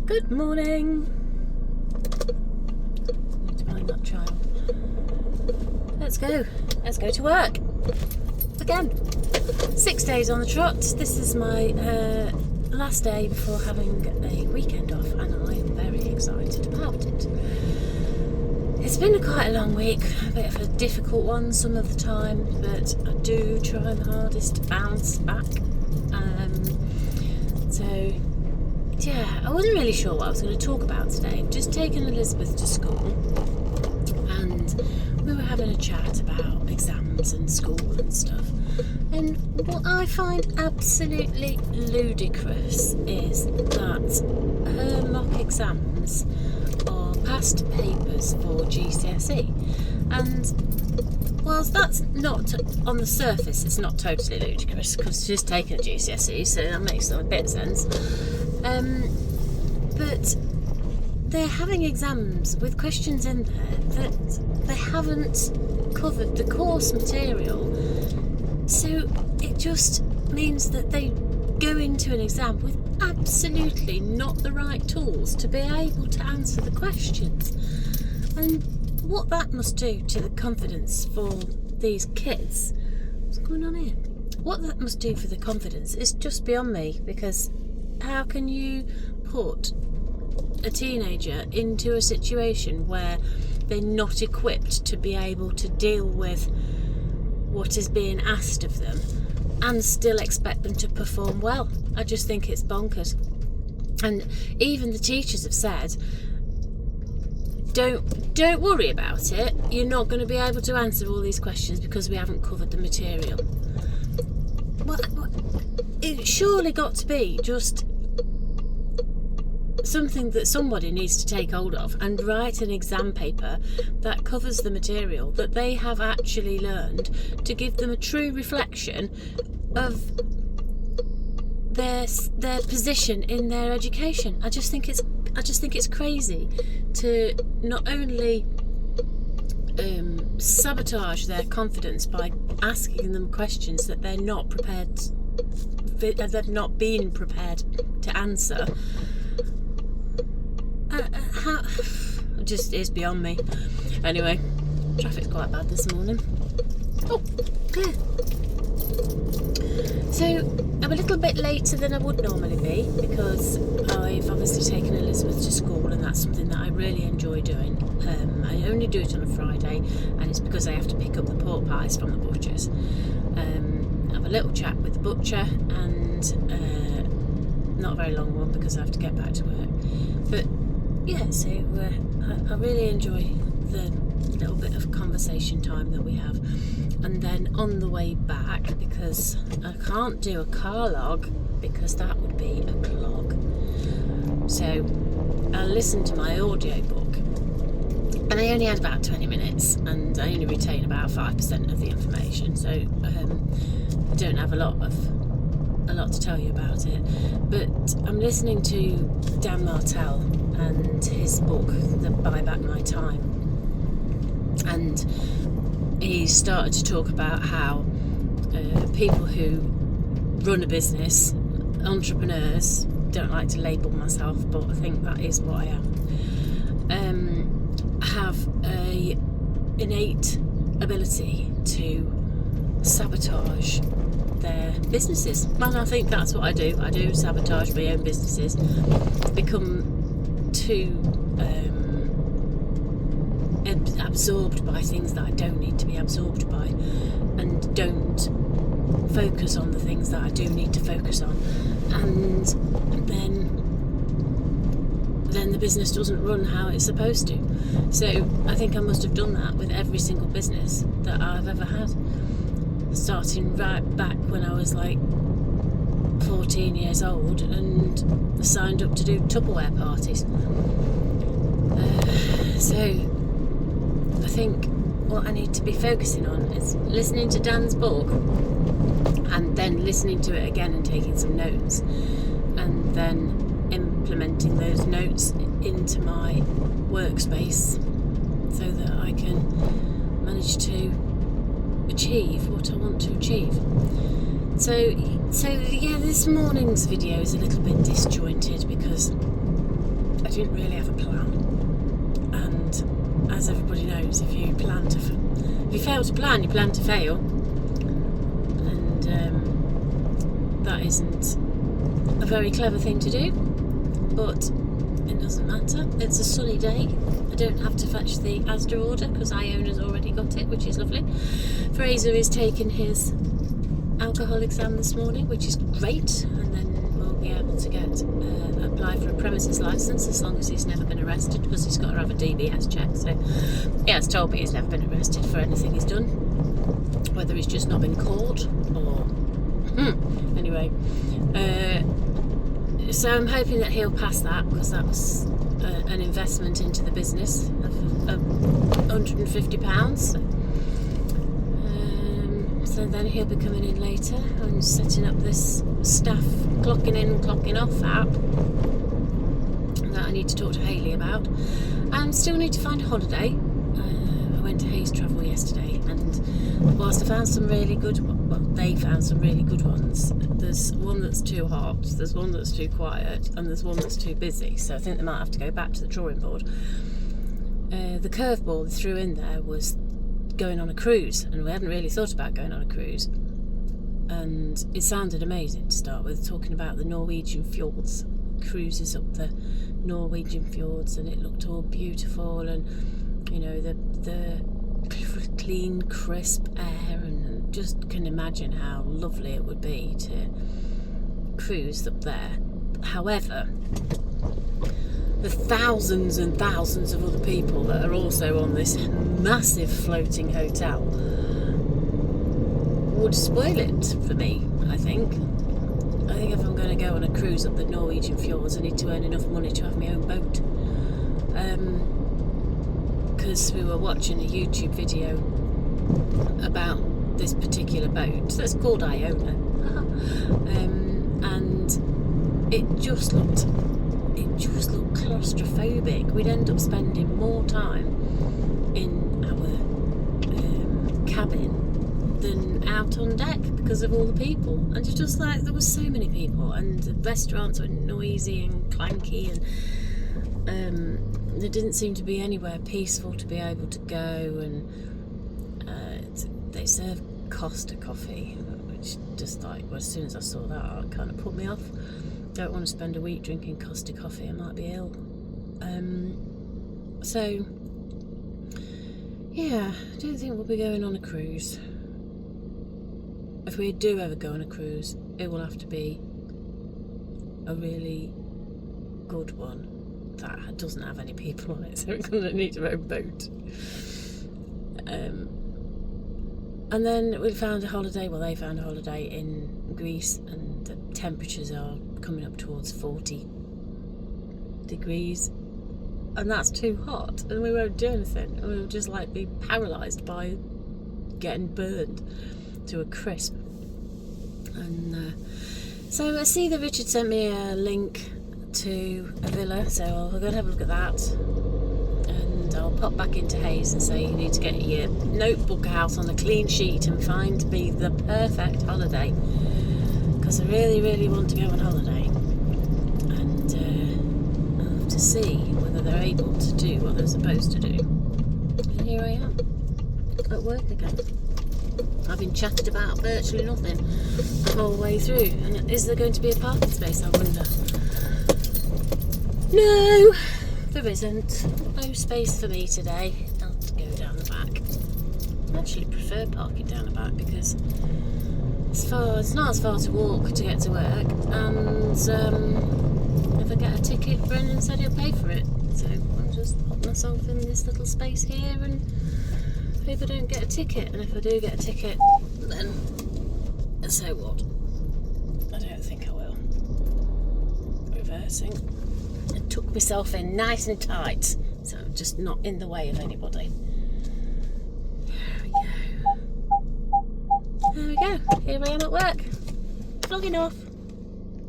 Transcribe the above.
Good morning. Need to mind that child. Let's go to work again. 6 days on the trot. This is my last day before having a weekend off, and I am very excited about it. It's been quite a long week, a bit of a difficult one some of the time, but I do try my hardest to bounce back. Yeah, I wasn't really sure what I was going to talk about today. I've just taken Elizabeth to school, and we were having a chat about exams and school and stuff. And what I find absolutely ludicrous is that her mock exams are past papers for GCSE. And whilst that's not, on the surface, it's not totally ludicrous because she's taken a GCSE, so that makes a bit of sense. But they're having exams with questions in there that they haven't covered the course material. So it just means that they go into an exam with absolutely not the right tools to be able to answer the questions. And what that must do to the confidence for these kids, what's going on here? What that must do for the confidence is just beyond me, because how can you put a teenager into a situation where they're not equipped to be able to deal with what is being asked of them and still expect them to perform well? I just think it's bonkers. And even the teachers have said, don't worry about it, you're not going to be able to answer all these questions because we haven't covered the material. It's surely got to be just something that somebody needs to take hold of and write an exam paper that covers the material that they have actually learned, to give them a true reflection of their position in their education. I just think it's crazy to not only sabotage their confidence by asking them questions that they're not prepared, they've not been prepared to answer. It just is beyond me. Anyway, traffic's quite bad this morning. Oh, clear. So I'm a little bit later than I would normally be, because I've obviously taken Elizabeth to school, and that's something that I really enjoy doing. I only do it on a Friday, and it's because I have to pick up the pork pies from the butchers. I have a little chat with the butcher, and not a very long one because I have to get back to work. But yeah, so I really enjoy the little bit of conversation time that we have. And then on the way back, because I can't do a car log because that would be a clog, so I listened to my audio book, and I only had about 20 minutes, and I only retain about 5% of the information, so I don't have a lot to tell you about it. But I'm listening to Dan Martell and his book, The Buy Back My Time, and he started to talk about how people who run a business, entrepreneurs, don't like to label myself, but I think that is what I am, have a innate ability to sabotage their businesses. And I think that's what I do. I do sabotage my own businesses, become too absorbed by things that I don't need to be absorbed by, and don't focus on the things that I do need to focus on, and then the business doesn't run how it's supposed to. So I think I must have done that with every single business that I've ever had, starting right back when I was like 14 years old and signed up to do Tupperware parties. So I think what I need to be focusing on is listening to Dan's book, and then listening to it again and taking some notes, and then implementing those notes into my workspace so that I can manage to achieve what I want to achieve. So yeah, this morning's video is a little bit disjointed because didn't really have a plan. And as everybody knows, if you fail to plan, you plan to fail. And that isn't a very clever thing to do, but it doesn't matter. It's a sunny day. I don't have to fetch the Asda order because Iona's already got it, which is lovely. Fraser is taking his alcohol exam this morning, which is great, and then we'll be able to apply for a premises licence as long as he's never been arrested, because he's got to have a DBS check. So he has told me he's never been arrested for anything he's done, whether he's just not been caught or anyway. So I'm hoping that he'll pass that, because that was an investment into the business of £150. So then he'll be coming in later and setting up this staff clocking in, clocking off app that I need to talk to Hayley about. And still need to find a holiday. I went to Hayes Travel yesterday, and whilst I found some really good, they found some really good ones. There's one that's too hot, there's one that's too quiet, and there's one that's too busy. So I think they might have to go back to the drawing board. The curveball they threw in there was going on a cruise, and we hadn't really thought about going on a cruise, and it sounded amazing to start with, talking about the Norwegian fjords, cruises up the Norwegian fjords, and it looked all beautiful, and you know, the clean crisp air, and just can imagine how lovely it would be to cruise up there. However, the thousands and thousands of other people that are also on this massive floating hotel would spoil it for me, I think. I think if I'm going to go on a cruise up the Norwegian fjords, I need to earn enough money to have my own boat. Because we were watching a YouTube video about this particular boat that's called Iona. And it just looked claustrophobic. We'd end up spending more time in our cabin than out on deck because of all the people. And it's just like, there was so many people, and the restaurants were noisy and clanky, and there didn't seem to be anywhere peaceful to be able to go. And they serve Costa coffee, which just like, well, as soon as I saw that, it kind of put me off. Don't want to spend a week drinking Costa coffee, I might be ill. So yeah, I don't think we'll be going on a cruise. If we do ever go on a cruise, it will have to be a really good one that doesn't have any people on it, so we're going to need our own boat. And then they found a holiday in Greece, and the temperatures are coming up towards 40 degrees, and that's too hot, and we won't do anything, and we'll just like be paralysed by getting burned to a crisp. And so I see that Richard sent me a link to a villa, so I'll go and have a look at that, and I'll pop back into Hayes and say, you need to get your notebook out on a clean sheet and find me the perfect holiday, because I really, really want to go on holiday. And I'll have to see whether they're able to do what they're supposed to do. And here I am at work again. I've been chatted about virtually nothing the whole way through. And is there going to be a parking space, I wonder? No, there isn't. No space for me today. I'll have to go down the back. I actually prefer parking down the back because it's not as far to walk to get to work, and if I get a ticket, Brendan said he'll pay for it. So I'll just put myself in this little space here and hope I don't get a ticket. And if I do get a ticket, then so what? I don't think I will. Reversing. I took myself in nice and tight, so I'm just not in the way of anybody. There we go. Here I am at work. Logging off.